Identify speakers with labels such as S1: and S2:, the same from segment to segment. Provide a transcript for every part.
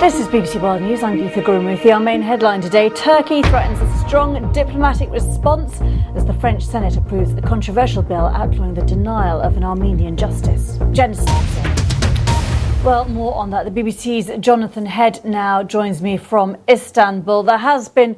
S1: This is BBC World News. I'm Geetha Gurumurthy. Our main headline today: Turkey threatens a strong diplomatic response as the French Senate approves a controversial bill outlawing the denial of an Armenian justice. Genocide. Well, more on that. The BBC's Jonathan Head now joins me from Istanbul. There has been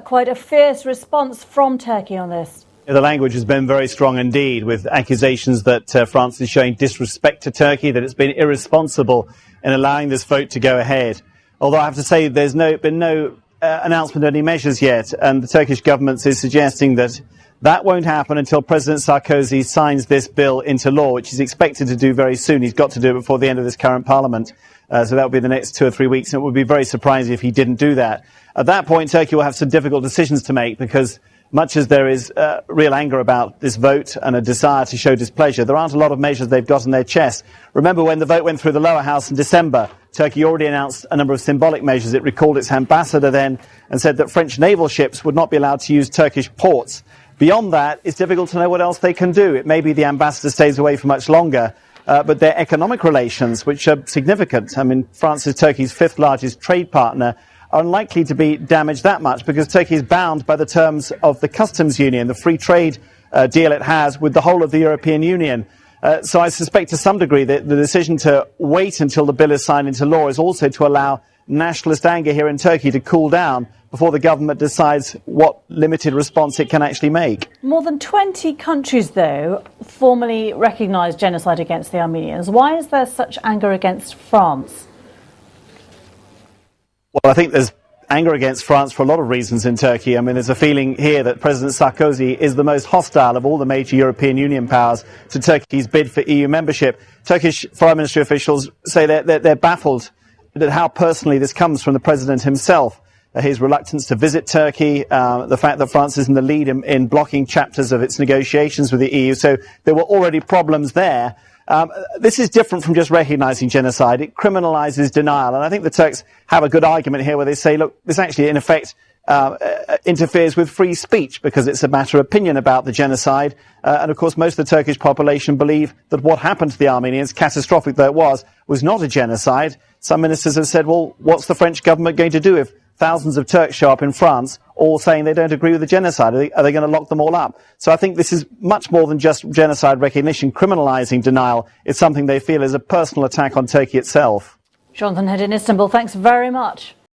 S1: quite a fierce response from Turkey on this.
S2: The language has been very strong indeed, with accusations that France is showing disrespect to Turkey, that it's been irresponsible in allowing this vote to go ahead. Although I have to say there's been no announcement of any measures yet, and the Turkish government is suggesting that that won't happen until President Sarkozy signs this bill into law, which he's expected to do very soon. He's got to do it before the end of this current parliament. So that will be the next 2 or 3 weeks, and it would be very surprising if he didn't do that. At that point, Turkey will have some difficult decisions to make, because much as there is real anger about this vote and a desire to show displeasure, there aren't a lot of measures they've got on their chest. Remember when the vote went through the lower house in December, Turkey already announced a number of symbolic measures. It recalled its ambassador then and said that French naval ships would not be allowed to use Turkish ports. Beyond that, it's difficult to know what else they can do. It may be the ambassador stays away for much longer, but their economic relations, which are significant. I mean, France is Turkey's fifth largest trade partner, are unlikely to be damaged that much, because Turkey is bound by the terms of the customs union, the free trade deal it has with the whole of the European Union. So I suspect to some degree that the decision to wait until the bill is signed into law is also to allow nationalist anger here in Turkey to cool down before the government decides what limited response it can actually make.
S1: More than 20 countries, though, formally recognise genocide against the Armenians. Why is there such anger against France?
S2: Well, I think there's anger against France for a lot of reasons in Turkey. I mean, there's a feeling here that President Sarkozy is the most hostile of all the major European Union powers to Turkey's bid for EU membership. Turkish foreign ministry officials say they're baffled at how personally this comes from the president himself. His reluctance to visit Turkey, the fact that France is in the lead in blocking chapters of its negotiations with the EU. So there were already problems there. This is different from just recognising genocide. It criminalises denial. And I think the Turks have a good argument here where they say, look, this actually, in effect, interferes with free speech, because it's a matter of opinion about the genocide. And, of course, most of the Turkish population believe that what happened to the Armenians, catastrophic though it was not a genocide. Some ministers have said, well, what's the French government going to do if thousands of Turks show up in France, all saying they don't agree with the genocide? Are they going to lock them all up? So I think this is much more than just genocide recognition. Criminalising denial is something they feel is a personal attack on Turkey itself.
S1: Jonathan Head in Istanbul, thanks very much.